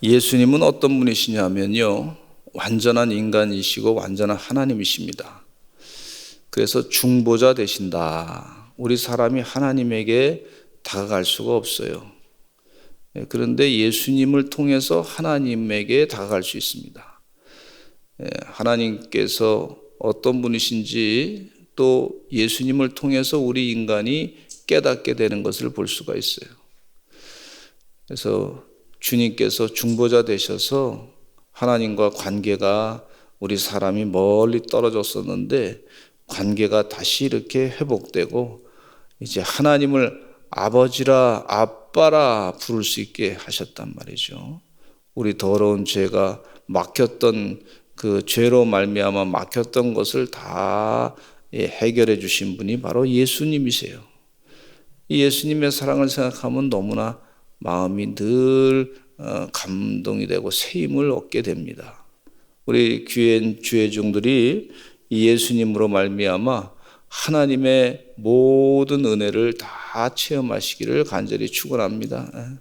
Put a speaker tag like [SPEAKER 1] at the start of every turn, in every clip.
[SPEAKER 1] 예수님은 어떤 분이시냐면요, 완전한 인간이시고 완전한 하나님이십니다. 그래서 중보자 되신다. 우리 사람이 하나님에게 다가갈 수가 없어요. 그런데 예수님을 통해서 하나님에게 다가갈 수 있습니다. 하나님께서 어떤 분이신지 또 예수님을 통해서 우리 인간이 깨닫게 되는 것을 볼 수가 있어요. 그래서 주님께서 중보자 되셔서 하나님과 관계가, 우리 사람이 멀리 떨어졌었는데 관계가 다시 이렇게 회복되고 이제 하나님을 아버지라 아빠라 부를 수 있게 하셨단 말이죠. 우리 더러운 죄가 막혔던 그 죄로 말미암아 막혔던 것을 다 해결해 주신 분이 바로 예수님이세요. 이 예수님의 사랑을 생각하면 너무나 마음이 늘 감동이 되고 새 힘을 얻게 됩니다. 우리 귀한 주의 종들이 이 예수님으로 말미암아 하나님의 모든 은혜를 다 체험하시기를 간절히 축원합니다.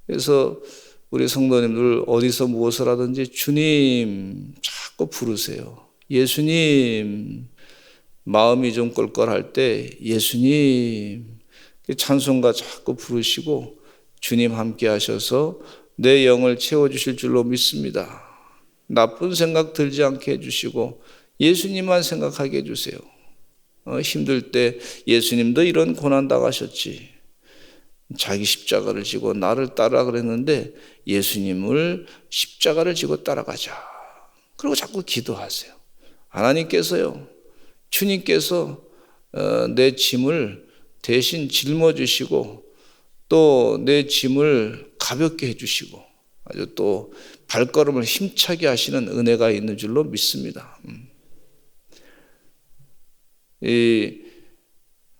[SPEAKER 1] 그래서 우리 성도님들 어디서 무엇을 하든지 주님 자꾸 부르세요. 예수님, 마음이 좀 껄껄할 때 예수님 찬송가 자꾸 부르시고 주님 함께 하셔서 내 영을 채워주실 줄로 믿습니다. 나쁜 생각 들지 않게 해주시고 예수님만 생각하게 해주세요. 힘들 때 예수님도 이런 고난 당하셨지. 자기 십자가를 지고 나를 따라 그랬는데 예수님을 십자가를 지고 따라가자. 그리고 자꾸 기도하세요. 하나님께서요, 주님께서 내 짐을 대신 짊어지시고 또 내 짐을 가볍게 해주시고 아주 또 발걸음을 힘차게 하시는 은혜가 있는 줄로 믿습니다. 이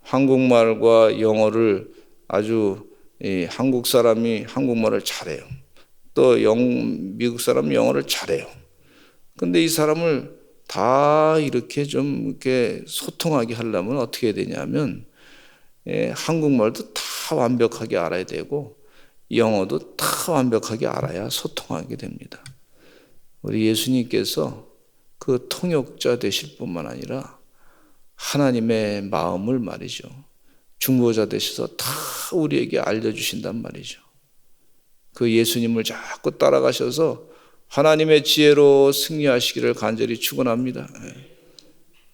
[SPEAKER 1] 한국말과 영어를 아주 한국 사람이 한국말을 잘해요. 또 미국 사람이 영어를 잘해요. 근데 이 사람을 다 이렇게 좀 이렇게 소통하게 하려면 어떻게 해야 되냐면 한국말도 다 완벽하게 알아야 되고 영어도 다 완벽하게 알아야 소통하게 됩니다. 우리 예수님께서 그 통역자 되실 뿐만 아니라 하나님의 마음을 말이죠, 중보자 되셔서 다 우리에게 알려주신단 말이죠. 그 예수님을 자꾸 따라가셔서 하나님의 지혜로 승리하시기를 간절히 축원합니다.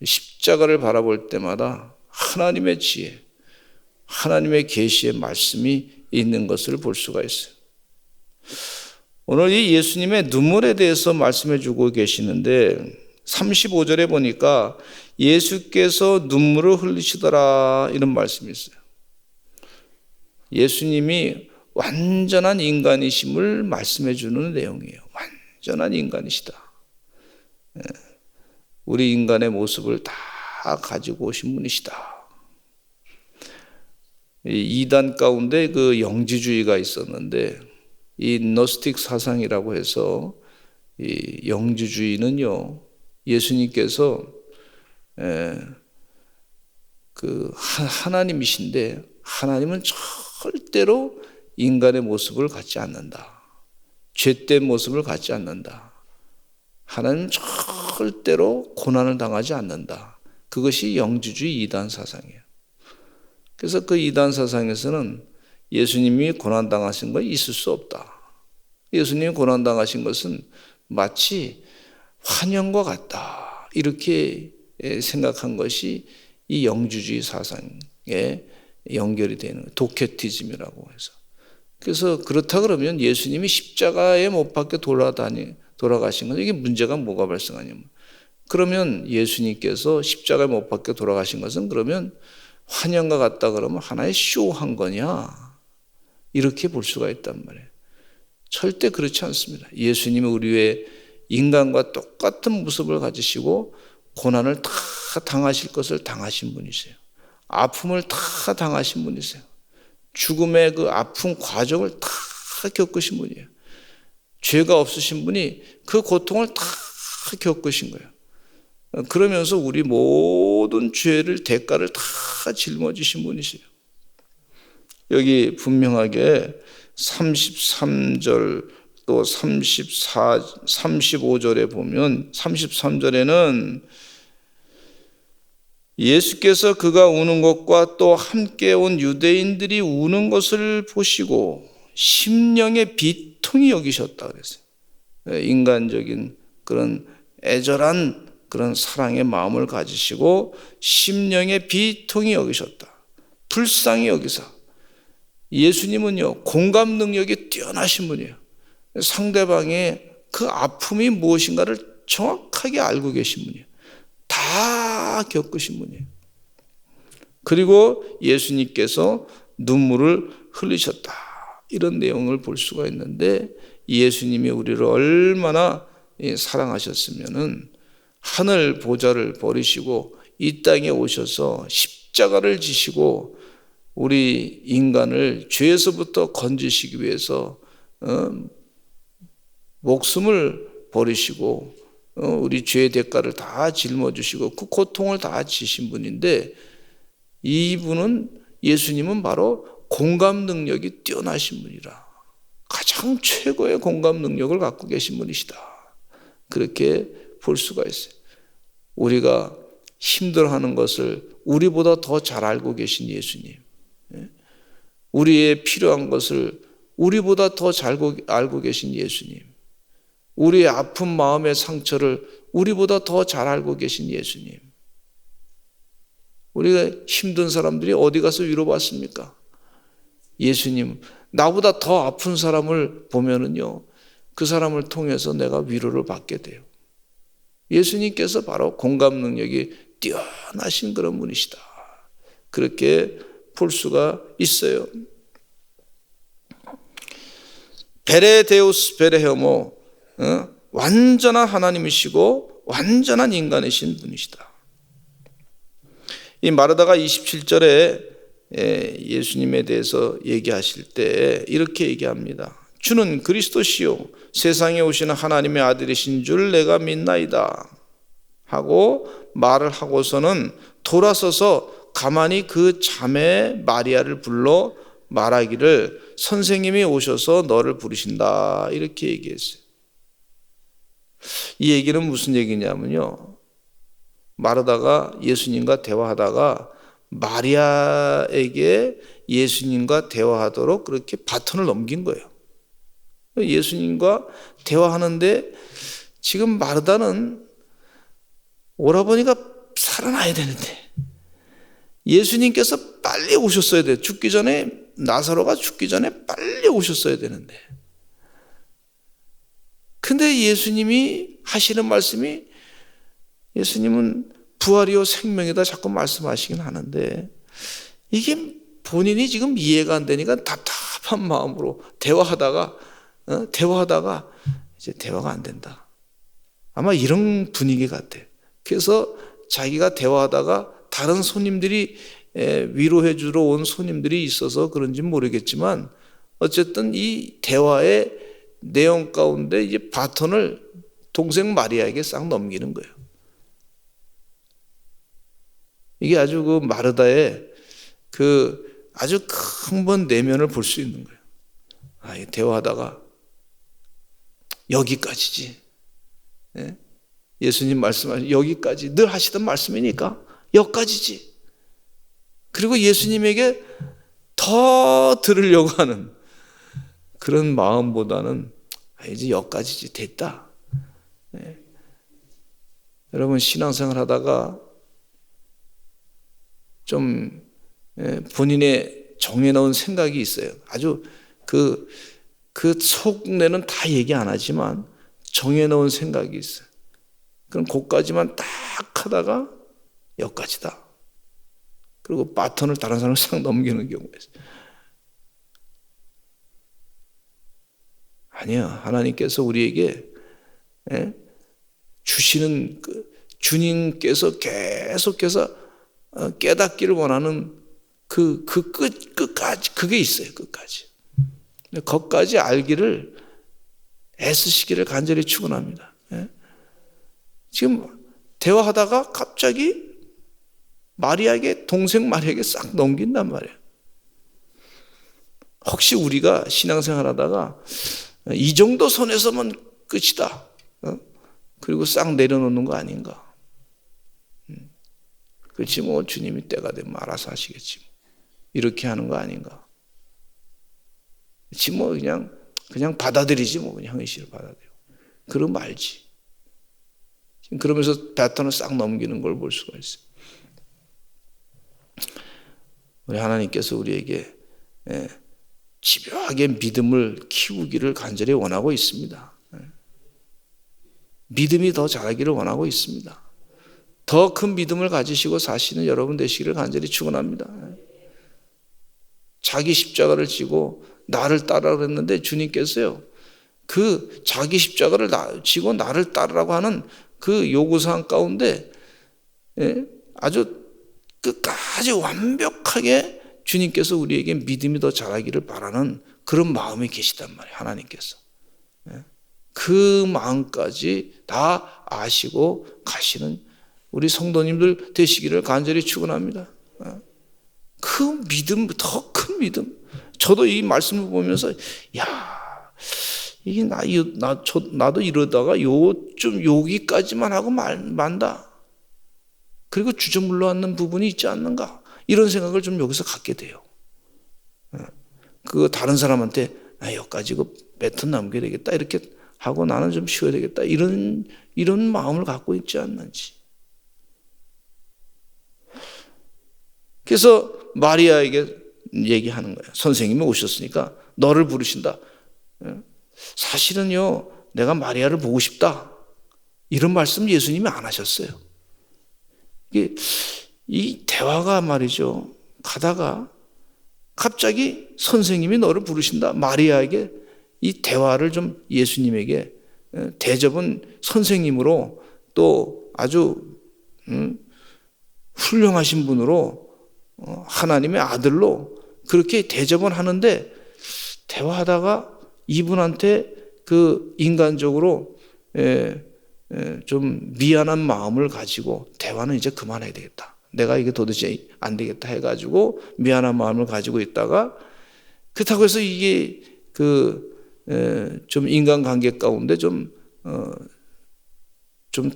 [SPEAKER 1] 십자가를 바라볼 때마다 하나님의 지혜, 하나님의 계시의 말씀이 있는 것을 볼 수가 있어요. 오늘 이 예수님의 눈물에 대해서 말씀해 주고 계시는데 35절에 보니까 예수께서 눈물을 흘리시더라 이런 말씀이 있어요. 예수님이 완전한 인간이심을 말씀해 주는 내용이에요. 완전한 인간이시다. 우리 인간의 모습을 다 가지고 오신 분이시다. 이단 가운데 그 영지주의가 있었는데 이 노스틱 사상이라고 해서 이 영지주의는요, 예수님께서 그 하나님이신데 하나님은 절대로 인간의 모습을 갖지 않는다. 죄된 모습을 갖지 않는다. 하나님은 절대로 고난을 당하지 않는다. 그것이 영지주의 이단 사상이에요. 그래서 그 이단 사상에서는 예수님이 고난당하신 거 있을 수 없다. 예수님이 고난당하신 것은 마치 환영과 같다. 이렇게 생각한 것이 이 영주주의 사상에 연결이 되는 도케티즘이라고 해서. 그래서 그렇다 그러면 예수님이 십자가에 못 박혀 돌아가신 건 이게 문제가 뭐가 발생하냐면, 그러면 예수님께서 십자가에 못 박혀 돌아가신 것은 그러면 환영과 같다 그러면 하나의 쇼한 거냐, 이렇게 볼 수가 있단 말이에요. 절대 그렇지 않습니다. 예수님이 우리의 인간과 똑같은 모습을 가지시고 고난을 다 당하실 것을 당하신 분이세요. 아픔을 다 당하신 분이세요. 죽음의 그 아픔 과정을 다 겪으신 분이에요. 죄가 없으신 분이 그 고통을 다 겪으신 거예요. 그러면서 우리 모든 죄를, 대가를 다 짊어지신 분이세요. 여기 분명하게 33절 또 35절에 보면 33절에는 예수께서 그가 우는 것과 또 함께 온 유대인들이 우는 것을 보시고 심령의 비통이 여기셨다 그랬어요. 인간적인 그런 애절한 그런 사랑의 마음을 가지시고 심령의 비통이 여기셨다. 불쌍히 여기사. 예수님은요, 공감 능력이 뛰어나신 분이에요. 상대방의 그 아픔이 무엇인가를 정확하게 알고 계신 분이에요. 다 겪으신 분이에요. 그리고 예수님께서 눈물을 흘리셨다. 이런 내용을 볼 수가 있는데, 예수님이 우리를 얼마나 사랑하셨으면은 하늘 보좌를 버리시고 이 땅에 오셔서 십자가를 지시고 우리 인간을 죄에서부터 건지시기 위해서 목숨을 버리시고 우리 죄의 대가를 다 짊어지시고 그 고통을 다 지신 분인데, 이분은, 예수님은 바로 공감 능력이 뛰어나신 분이라, 가장 최고의 공감 능력을 갖고 계신 분이시다, 그렇게 볼 수가 있어요. 우리가 힘들어하는 것을 우리보다 더 잘 알고 계신 예수님, 우리의 필요한 것을 우리보다 더 잘 알고 계신 예수님, 우리의 아픈 마음의 상처를 우리보다 더 잘 알고 계신 예수님. 우리가 힘든 사람들이 어디 가서 위로받습니까? 예수님, 나보다 더 아픈 사람을 보면은요, 그 사람을 통해서 내가 위로를 받게 돼요. 예수님께서 바로 공감 능력이 뛰어나신 그런 분이시다, 그렇게 볼 수가 있어요. 베레데우스 베레헤모, 완전한 하나님이시고 완전한 인간이신 분이시다. 이 마르다가 27절에 예수님에 대해서 얘기하실 때 이렇게 얘기합니다. 주는 그리스도시요 세상에 오시는 하나님의 아들이신 줄 내가 믿나이다 하고 말을 하고서는 돌아서서 가만히 그 자매 마리아를 불러 말하기를 선생님이 오셔서 너를 부르신다, 이렇게 얘기했어요. 이 얘기는 무슨 얘기냐면요, 마르다가 예수님과 대화하다가 마리아에게 예수님과 대화하도록 그렇게 바톤을 넘긴 거예요. 예수님과 대화하는데 지금 마르다는 오라버니가 살아나야 되는데 예수님께서 빨리 오셨어야 돼요. 죽기 전에, 나사로가 죽기 전에 빨리 오셨어야 되는데, 근데 예수님이 하시는 말씀이, 예수님은 부활이요 생명이다 자꾸 말씀하시긴 하는데, 이게 본인이 지금 이해가 안 되니까 답답한 마음으로 대화하다가 이제 대화가 안 된다, 아마 이런 분위기 같아요. 그래서 자기가 대화하다가 다른 손님들이, 위로해 주러 온 손님들이 있어서 그런지 모르겠지만 어쨌든 이 대화의 내용 가운데 이제 바톤을 동생 마리아에게 싹 넘기는 거예요. 이게 아주 그 마르다의 그 아주 큰 내면을 볼 수 있는 거예요. 대화하다가 여기까지지. 예수님 말씀하신 여기까지, 늘 하시던 말씀이니까 여기까지지. 그리고 예수님에게 더 들으려고 하는 그런 마음보다는 이제 여기까지지, 됐다. 여러분, 신앙생활 하다가 좀 본인의 정해놓은 생각이 있어요. 아주 그 속내는 다 얘기 안 하지만 정해놓은 생각이 있어요. 그럼 거기까지만 딱 하다가 여기까지다. 그리고 바톤을 다른 사람을 싹 넘기는 경우가 있어요. 아니요, 하나님께서 우리에게 주시는 주님께서 계속해서 깨닫기를 원하는 그 끝까지, 그게 있어요. 끝까지. 거기까지 알기를 애쓰시기를 간절히 축원합니다. 지금 대화하다가 갑자기 마리아에게, 동생 마리아에게 싹 넘긴단 말이에요. 혹시 우리가 신앙생활 하다가 이 정도 선에서만 끝이다. 그리고 싹 내려놓는 거 아닌가. 그렇지 뭐 주님이 때가 되면 알아서 하시겠지. 이렇게 하는 거 아닌가. 그렇지 뭐 그냥 받아들이지 뭐 그냥 형의식을 받아들여. 그러고 말지. 그러면서 배턴을 싹 넘기는 걸 볼 수가 있어요. 우리 하나님께서 우리에게 집요하게 믿음을 키우기를 간절히 원하고 있습니다. 믿음이 더 자라기를 원하고 있습니다. 더 큰 믿음을 가지시고 사시는 여러분 되시기를 간절히 축원합니다. 자기 십자가를 지고 나를 따르라 그랬는데 주님께서요, 그 자기 십자가를 지고 나를 따르라고 하는 그 요구사항 가운데 아주 끝까지 완벽하게 주님께서 우리에게 믿음이 더 자라기를 바라는 그런 마음이 계시단 말이에요. 하나님께서. 그 마음까지 다 아시고 가시는 우리 성도님들 되시기를 간절히 축원합니다. 그 믿음, 더 큰 믿음. 저도 이 말씀을 보면서 이게 나도 이러다가 좀 여기까지만 하고 만다. 그리고 주저물러 앉는 부분이 있지 않는가. 이런 생각을 좀 여기서 갖게 돼요. 그 다른 사람한테 여기까지 배턴 남겨야 되겠다. 이렇게 하고 나는 좀 쉬어야 되겠다. 이런 마음을 갖고 있지 않는지. 그래서 마리아에게 얘기하는 거예요. 선생님이 오셨으니까 너를 부르신다. 사실은요, 내가 마리아를 보고 싶다. 이런 말씀 예수님이 안 하셨어요. 이 대화가 말이죠. 가다가 갑자기 선생님이 너를 부르신다. 마리아에게 이 대화를 좀 예수님에게 대접은 선생님으로 또 아주 훌륭하신 분으로 하나님의 아들로 그렇게 대접은 하는데 대화하다가 이분한테 그 인간적으로 좀 미안한 마음을 가지고 대화는 이제 그만해야 되겠다. 내가 이게 도대체 안 되겠다 해가지고 미안한 마음을 가지고 있다가 그렇다고 해서 이게 좀 인간관계 가운데 좀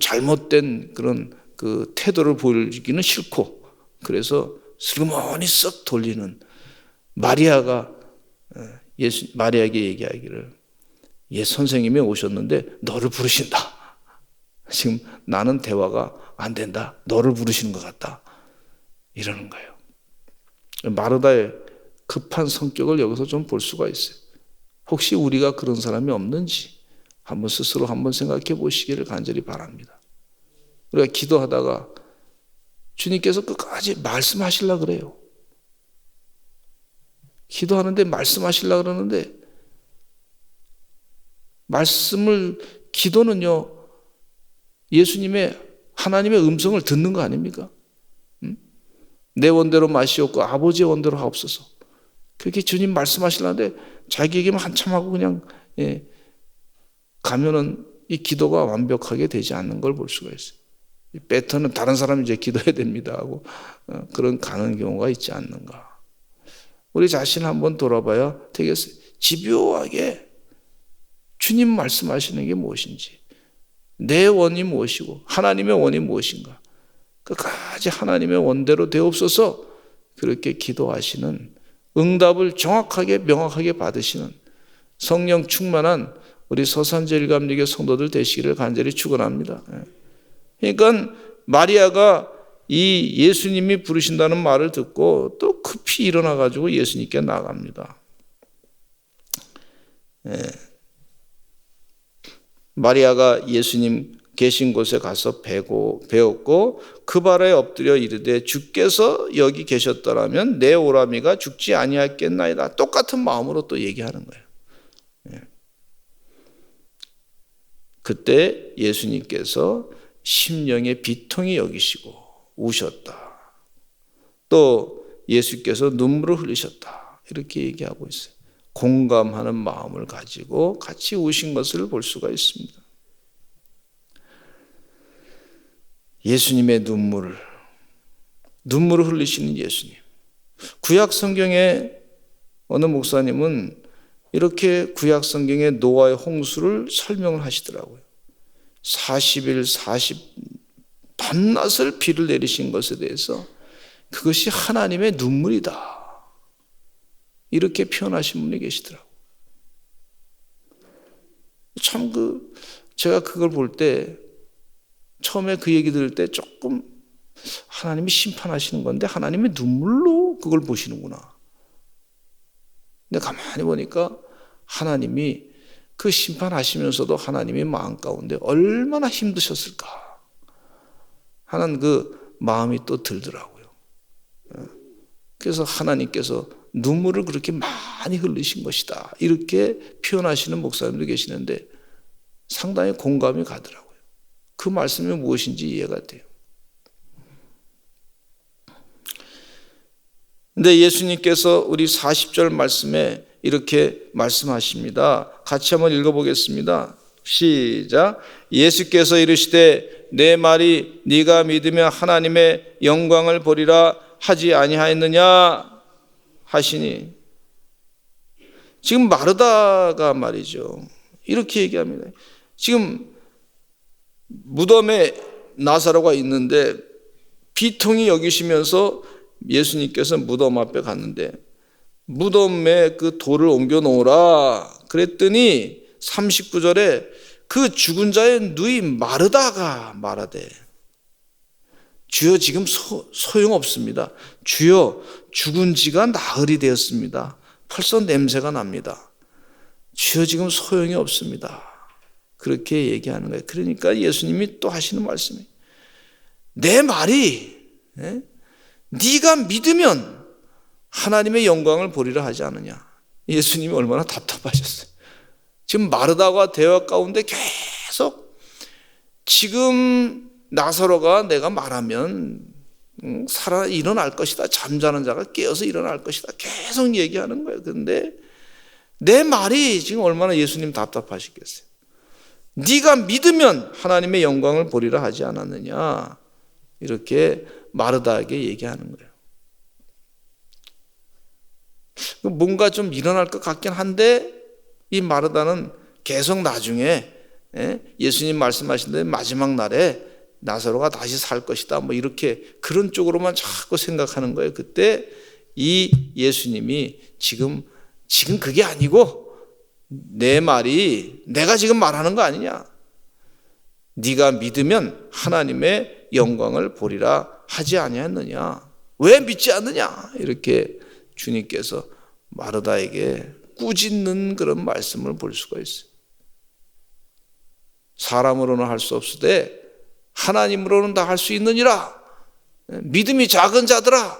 [SPEAKER 1] 잘못된 그런 그 태도를 보이기는 싫고 그래서 슬그머니 썩 돌리는 마리아가 마리아에게 얘기하기를 선생님이 오셨는데 너를 부르신다. 지금 나는 대화가 안 된다. 너를 부르시는 것 같다. 이러는 거예요. 마르다의 급한 성격을 여기서 좀 볼 수가 있어요. 혹시 우리가 그런 사람이 없는지 한번 스스로 한번 생각해 보시기를 간절히 바랍니다. 우리가 기도하다가 주님께서 끝까지 말씀하시려고 그래요. 기도하는데 말씀하시려고 그러는데 기도는요, 예수님의 하나님의 음성을 듣는 거 아닙니까? 내 원대로 마시옵고 아버지의 원대로 하옵소서. 그렇게 주님 말씀하시려는데 자기에게만 한참 하고 그냥 가면은 이 기도가 완벽하게 되지 않는 걸 볼 수가 있어요. 이 패턴은 다른 사람이 이제 기도해야 됩니다 하고 그런 가는 경우가 있지 않는가. 우리 자신을 한번 돌아봐야 되겠어요. 집요하게 주님 말씀하시는 게 무엇인지, 내 원이 무엇이고 하나님의 원이 무엇인가, 끝까지 하나님의 원대로 되옵소서. 그렇게 기도하시는, 응답을 정확하게 명확하게 받으시는 성령 충만한 우리 서산제일감리교 성도들 되시기를 간절히 축원합니다. 그러니까 마리아가 이 예수님이 부르신다는 말을 듣고 또 급히 일어나 가지고 예수님께 나갑니다. 마리아가 예수님 계신 곳에 가서 배웠고 그 발에 엎드려 이르되 주께서 여기 계셨더라면 내 오라미가 죽지 아니하겠나이다. 똑같은 마음으로 또 얘기하는 거예요. 그때 예수님께서 심령의 비통이 여기시고 우셨다. 또 예수께서 눈물을 흘리셨다. 이렇게 얘기하고 있어요. 공감하는 마음을 가지고 같이 우신 것을 볼 수가 있습니다. 예수님의 눈물을 흘리시는 예수님. 구약 성경에 어느 목사님은 이렇게 구약 성경의 노아의 홍수를 설명을 하시더라고요. 40일 밤낮을 비를 내리신 것에 대해서 그것이 하나님의 눈물이다, 이렇게 표현하신 분이 계시더라고요. 참 제가 그걸 볼 때, 처음에 그 얘기 들을 때 조금 하나님이 심판하시는 건데 하나님의 눈물로 그걸 보시는구나. 근데 가만히 보니까 하나님이 그 심판하시면서도 하나님의 마음 가운데 얼마나 힘드셨을까 하는 그 마음이 또 들더라고요. 그래서 하나님께서 눈물을 그렇게 많이 흘리신 것이다, 이렇게 표현하시는 목사님도 계시는데 상당히 공감이 가더라고요. 그 말씀이 무엇인지 이해가 돼요. 근데 예수님께서 우리 40절 말씀에 이렇게 말씀하십니다. 같이 한번 읽어보겠습니다. 시작. 예수께서 이르시되 내 말이 네가 믿으면 하나님의 영광을 보리라 하지 아니하였느냐 하시니. 지금 마르다가 말이죠, 이렇게 얘기합니다. 지금 무덤에 나사로가 있는데 비통히 여기시면서 예수님께서 무덤 앞에 갔는데 무덤에 그 돌을 옮겨 놓으라 그랬더니 39절에 그 죽은 자의 누이 마르다가 말하되, 주여 지금 소용없습니다. 주여 죽은 지가 나흘이 되었습니다. 벌써 냄새가 납니다. 주여 지금 소용이 없습니다. 그렇게 얘기하는 거예요. 그러니까 예수님이 또 하시는 말씀이, 내 말이 네가 믿으면 하나님의 영광을 보리라 하지 않느냐. 예수님이 얼마나 답답하셨어요. 지금 마르다와 대화 가운데 계속 지금 나사로가 내가 말하면 일어날 것이다, 잠자는 자가 깨어서 일어날 것이다, 계속 얘기하는 거예요. 그런데 내 말이 지금 얼마나 예수님 답답하시겠어요. 네가 믿으면 하나님의 영광을 보리라 하지 않았느냐, 이렇게 마르다에게 얘기하는 거예요. 뭔가 좀 일어날 것 같긴 한데 이 마르다는 계속 나중에 예수님 말씀하신 대로 마지막 날에 나사로가 다시 살 것이다, 뭐 이렇게 그런 쪽으로만 자꾸 생각하는 거예요. 그때 이 예수님이 지금 그게 아니고 내 말이 내가 지금 말하는 거 아니냐, 네가 믿으면 하나님의 영광을 보리라 하지 아니하였느냐, 왜 믿지 않느냐, 이렇게 주님께서 마르다에게 꾸짖는 그런 말씀을 볼 수가 있어요. 사람으로는 할 수 없으되 하나님으로는 다 할 수 있느니라, 믿음이 작은 자들아,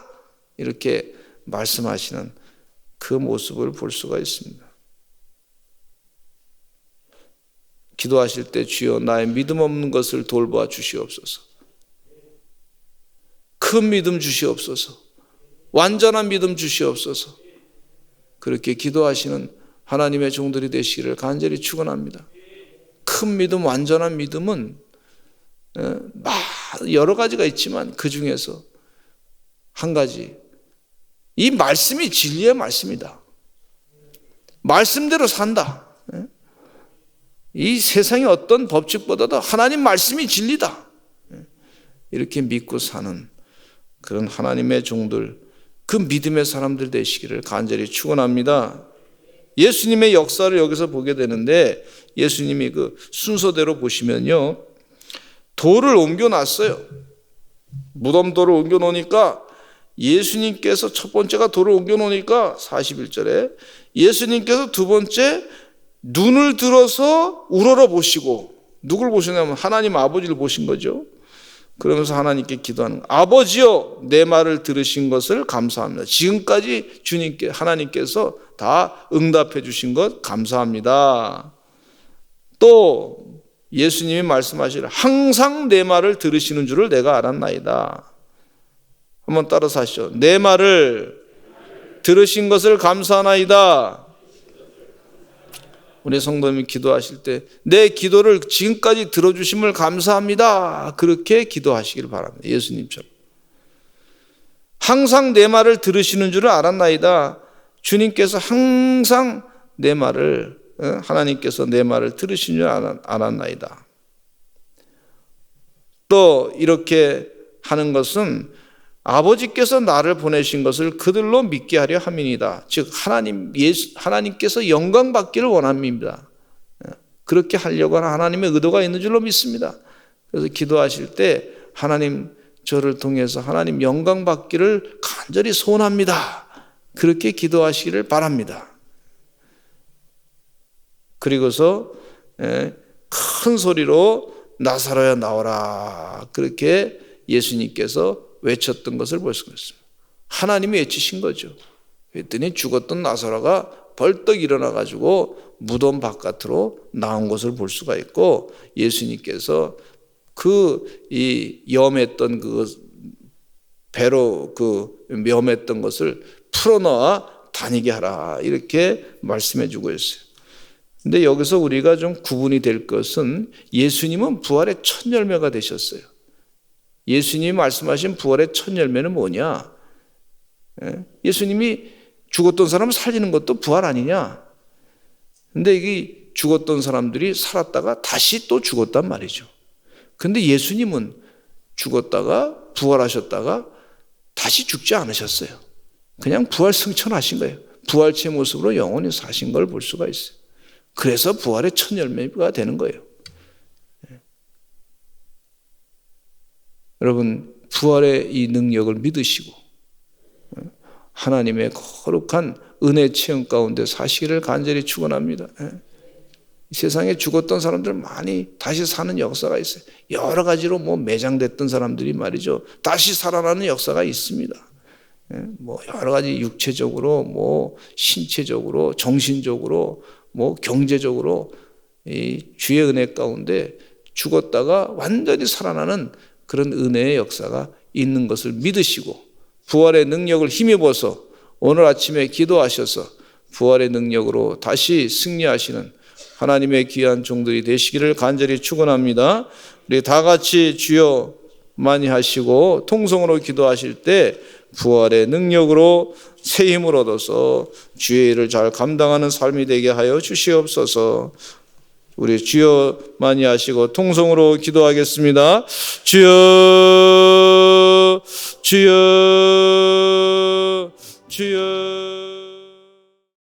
[SPEAKER 1] 이렇게 말씀하시는 그 모습을 볼 수가 있습니다. 기도하실 때 주여 나의 믿음 없는 것을 돌보아 주시옵소서, 큰 믿음 주시옵소서, 완전한 믿음 주시옵소서, 그렇게 기도하시는 하나님의 종들이 되시기를 간절히 축원합니다. 큰 믿음, 완전한 믿음은 여러 가지가 있지만 그 중에서 한 가지, 이 말씀이 진리의 말씀이다, 말씀대로 산다, 이 세상의 어떤 법칙보다도 하나님 말씀이 진리다, 이렇게 믿고 사는 그런 하나님의 종들, 그 믿음의 사람들 되시기를 간절히 축원합니다. 예수님의 역사를 여기서 보게 되는데 예수님이 그 순서대로 보시면요, 돌을 옮겨놨어요. 무덤돌을 옮겨놓으니까 예수님께서 첫 번째가 돌을 옮겨놓으니까 41절에 예수님께서 두 번째 눈을 들어서 우러러 보시고, 누굴 보시냐면 하나님 아버지를 보신 거죠. 그러면서 하나님께 기도하는 거예요. 아버지여 내 말을 들으신 것을 감사합니다. 지금까지 주님께 하나님께서 다 응답해 주신 것 감사합니다. 또 예수님이 말씀하시기를 항상 내 말을 들으시는 줄을 내가 알았나이다. 한번 따라서 하시죠. 내 말을 들으신 것을 감사하나이다. 우리 성도님이 기도하실 때 내 기도를 지금까지 들어주심을 감사합니다, 그렇게 기도하시길 바랍니다. 예수님처럼 항상 내 말을 들으시는 줄을 알았나이다. 주님께서 항상 내 말을 하나님께서 내 말을 들으신 줄 알았나이다. 또 이렇게 하는 것은 아버지께서 나를 보내신 것을 그들로 믿게 하려 함이니이다. 즉 하나님께서 영광 받기를 원합니다. 그렇게 하려고 하는 하나님의 의도가 있는 줄로 믿습니다. 그래서 기도하실 때 하나님 저를 통해서 하나님 영광 받기를 간절히 소원합니다. 그렇게 기도하시기를 바랍니다. 그리고서 큰 소리로 나사로야 나오라. 그렇게 예수님께서 외쳤던 것을 볼 수가 있습니다. 하나님이 외치신 거죠. 그랬더니 죽었던 나사로가 벌떡 일어나가지고 무덤 바깥으로 나온 것을 볼 수가 있고, 예수님께서 이 염했던 배로 염했던 것을 풀어놓아 다니게 하라. 이렇게 말씀해 주고 있어요. 근데 여기서 우리가 좀 구분이 될 것은 예수님은 부활의 첫 열매가 되셨어요. 예수님이 말씀하신 부활의 첫 열매는 뭐냐? 예수님이 죽었던 사람을 살리는 것도 부활 아니냐? 근데 이게 죽었던 사람들이 살았다가 다시 또 죽었단 말이죠. 근데 예수님은 죽었다가 부활하셨다가 다시 죽지 않으셨어요. 그냥 부활 승천하신 거예요. 부활체 모습으로 영원히 사신 걸 볼 수가 있어요. 그래서 부활의 첫 열매가 되는 거예요. 여러분, 부활의 이 능력을 믿으시고 하나님의 거룩한 은혜 체험 가운데 사시기를 간절히 축원합니다. 세상에 죽었던 사람들 많이 다시 사는 역사가 있어요. 여러 가지로 매장됐던 사람들이 말이죠, 다시 살아나는 역사가 있습니다. 여러 가지 육체적으로, 신체적으로, 정신적으로, 경제적으로 이 주의 은혜 가운데 죽었다가 완전히 살아나는 그런 은혜의 역사가 있는 것을 믿으시고 부활의 능력을 힘입어서 오늘 아침에 기도하셔서 부활의 능력으로 다시 승리하시는 하나님의 귀한 종들이 되시기를 간절히 축원합니다. 우리 다 같이 주여 많이 하시고 통성으로 기도하실 때 부활의 능력으로 새 힘을 얻어서 주의 일을 잘 감당하는 삶이 되게 하여 주시옵소서. 우리 주여 많이 하시고 통성으로 기도하겠습니다. 주여 주여 주여